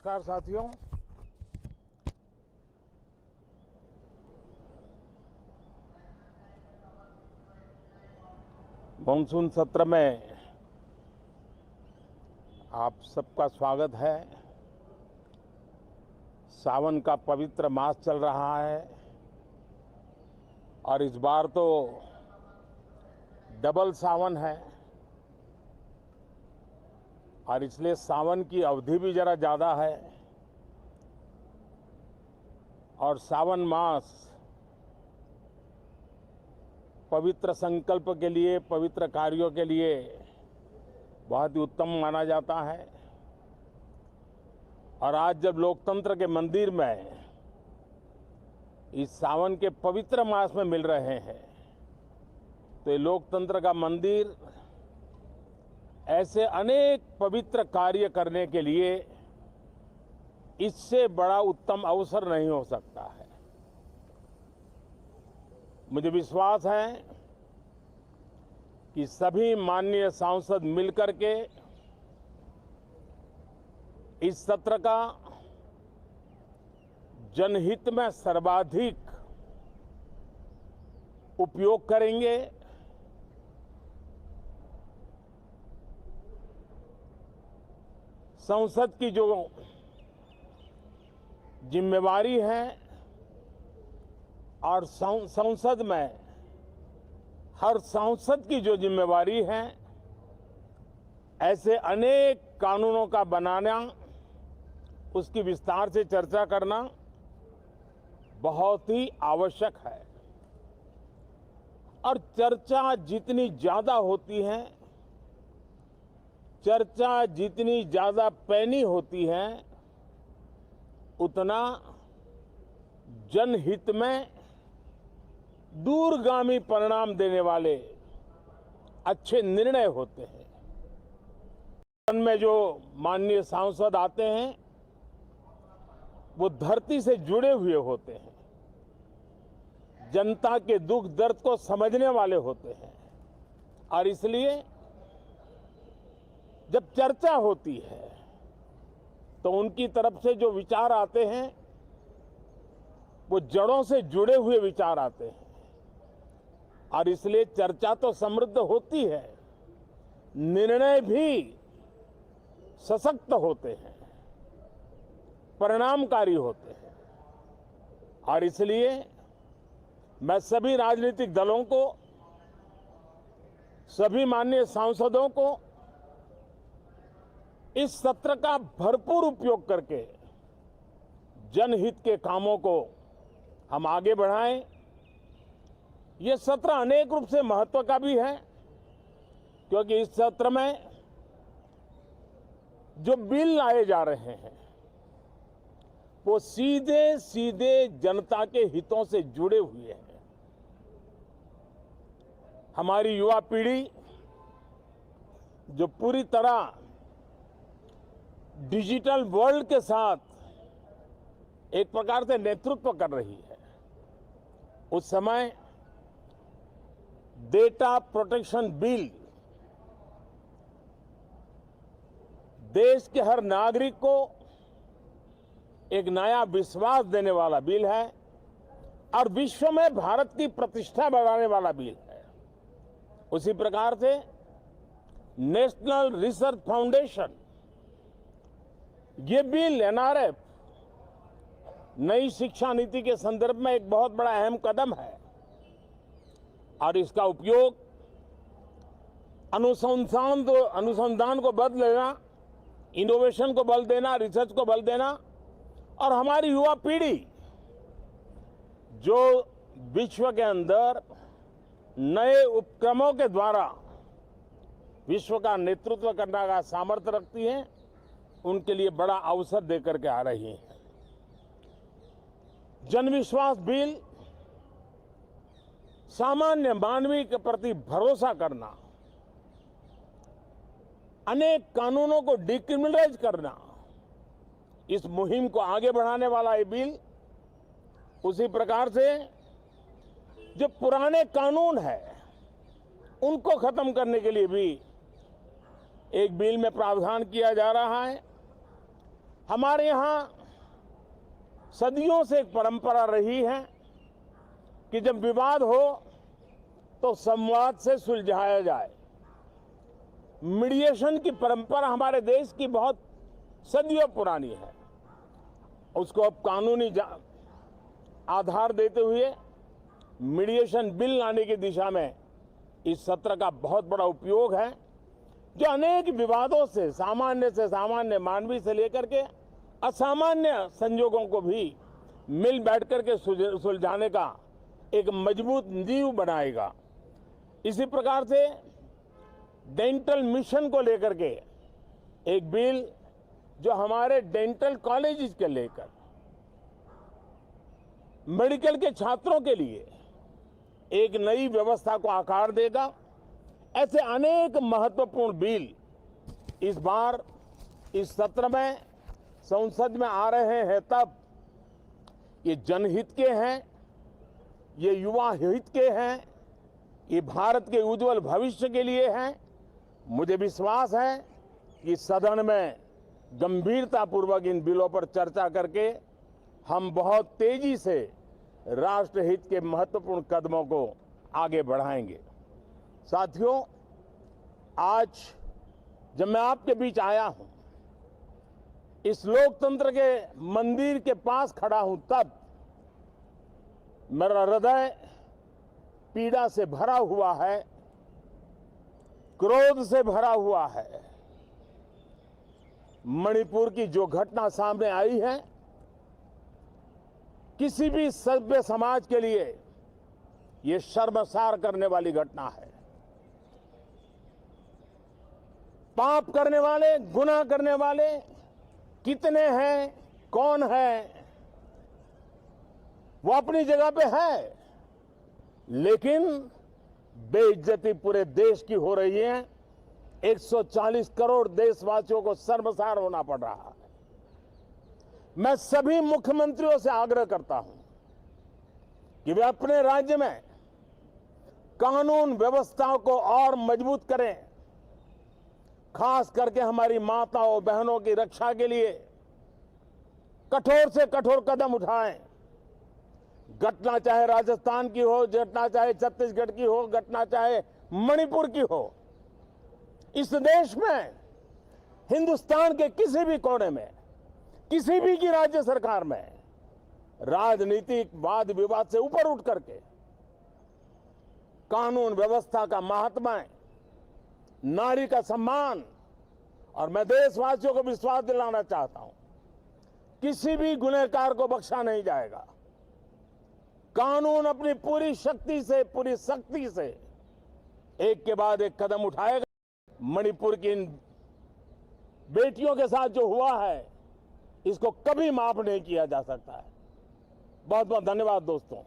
नमस्कार साथियों। मानसून सत्र में आप सबका स्वागत है। सावन का पवित्र मास चल रहा है और इस बार तो डबल सावन है और इसलिए सावन की अवधि भी जरा ज़्यादा है और सावन मास पवित्र संकल्प के लिए, पवित्र कार्यों के लिए बहुत ही उत्तम माना जाता है। और आज जब लोकतंत्र के मंदिर में इस सावन के पवित्र मास में मिल रहे हैं तो ये लोकतंत्र का मंदिर ऐसे अनेक पवित्र कार्य करने के लिए इससे बड़ा उत्तम अवसर नहीं हो सकता है। मुझे विश्वास है कि सभी माननीय सांसद मिलकर के इस सत्र का जनहित में सर्वाधिक उपयोग करेंगे। संसद की जो जिम्मेवारी है और संसद में हर सांसद की जो जिम्मेवारी है, ऐसे अनेक कानूनों का बनाना, उसकी विस्तार से चर्चा करना बहुत ही आवश्यक है। और चर्चा जितनी ज्यादा होती है, चर्चा जितनी ज्यादा पैनी होती है, उतना जनहित में दूरगामी परिणाम देने वाले अच्छे निर्णय होते हैं। सदन में जो माननीय सांसद आते हैं वो धरती से जुड़े हुए होते हैं, जनता के दुख दर्द को समझने वाले होते हैं और इसलिए जब चर्चा होती है तो उनकी तरफ से जो विचार आते हैं वो जड़ों से जुड़े हुए विचार आते हैं और इसलिए चर्चा तो समृद्ध होती है, निर्णय भी सशक्त होते हैं, परिणामकारी होते हैं। और इसलिए मैं सभी राजनीतिक दलों को, सभी माननीय सांसदों को इस सत्र का भरपूर उपयोग करके जनहित के कामों को हम आगे बढ़ाएं। ये सत्र अनेक रूप से महत्व का भी है क्योंकि इस सत्र में जो बिल लाए जा रहे हैं वो सीधे सीधे जनता के हितों से जुड़े हुए हैं। हमारी युवा पीढ़ी जो पूरी तरह डिजिटल वर्ल्ड के साथ एक प्रकार से नेतृत्व कर रही है, उस समय डेटा प्रोटेक्शन बिल देश के हर नागरिक को एक नया विश्वास देने वाला बिल है और विश्व में भारत की प्रतिष्ठा बढ़ाने वाला बिल है। उसी प्रकार से नेशनल रिसर्च फाउंडेशन, ये बिल एनआरएफ नई शिक्षा नीति के संदर्भ में एक बहुत बड़ा अहम कदम है और इसका उपयोग अनुसंधान को बल देना, इनोवेशन को बल देना, रिसर्च को बल देना और हमारी युवा पीढ़ी जो विश्व के अंदर नए उपक्रमों के द्वारा विश्व का नेतृत्व करने का सामर्थ्य रखती है, उनके लिए बड़ा अवसर देकर के आ रही है। जनविश्वास बिल सामान्य मानवीय के प्रति भरोसा करना, अनेक कानूनों को डिक्रिमिनलाइज करना, इस मुहिम को आगे बढ़ाने वाला ये बिल। उसी प्रकार से जो पुराने कानून है उनको खत्म करने के लिए भी एक बिल में प्रावधान किया जा रहा है। हमारे यहाँ सदियों से एक परंपरा रही है कि जब विवाद हो तो संवाद से सुलझाया जाए। मीडिएशन की परंपरा हमारे देश की बहुत सदियों पुरानी है। उसको अब कानूनी आधार देते हुए मीडिएशन बिल लाने की दिशा में इस सत्र का बहुत बड़ा उपयोग है, जो अनेक विवादों से सामान्य मानवीय से लेकर के असामान्य संजोगों को भी मिल बैठकर के सुलझाने का एक मजबूत नींव बनाएगा। इसी प्रकार से डेंटल मिशन को लेकर के एक बिल जो हमारे डेंटल कॉलेजेस के लेकर मेडिकल के छात्रों के लिए एक नई व्यवस्था को आकार देगा। ऐसे अनेक महत्वपूर्ण बिल इस बार इस सत्र में संसद में आ रहे हैं। तब ये जनहित के हैं, ये युवा हित के हैं, ये भारत के उज्जवल भविष्य के लिए हैं। मुझे विश्वास है कि सदन में गंभीरतापूर्वक इन बिलों पर चर्चा करके हम बहुत तेजी से राष्ट्रहित के महत्वपूर्ण कदमों को आगे बढ़ाएंगे। साथियों, आज जब मैं आपके बीच आया हूं, इस लोकतंत्र के मंदिर के पास खड़ा हूं, तब मेरा हृदय पीड़ा से भरा हुआ है, क्रोध से भरा हुआ है। मणिपुर की जो घटना सामने आई है, किसी भी सभ्य समाज के लिए ये शर्मसार करने वाली घटना है। पाप करने वाले, गुनाह करने वाले कितने हैं, कौन है, वो अपनी जगह पे है, लेकिन बेइज्जती पूरे देश की हो रही है। 140 करोड़ देशवासियों को शर्मसार होना पड़ रहा है। मैं सभी मुख्यमंत्रियों से आग्रह करता हूं कि वे अपने राज्य में कानून व्यवस्था को और मजबूत करें, खास करके हमारी माताओं बहनों की रक्षा के लिए कठोर से कठोर कदम उठाएं। घटना चाहे राजस्थान की हो, घटना चाहे छत्तीसगढ़ की हो, घटना चाहे मणिपुर की हो, इस देश में, हिंदुस्तान के किसी भी कोने में, किसी भी की राज्य सरकार में राजनीतिक वाद विवाद से ऊपर उठ करके कानून व्यवस्था का महात्मा, नारी का सम्मान, और मैं देशवासियों को विश्वास दिलाना चाहता हूं, किसी भी गुनहगार को बख्शा नहीं जाएगा। कानून अपनी पूरी शक्ति से, पूरी सख्ती से एक के बाद एक कदम उठाएगा। मणिपुर की इन बेटियों के साथ जो हुआ है, इसको कभी माफ नहीं किया जा सकता है। बहुत बहुत धन्यवाद दोस्तों।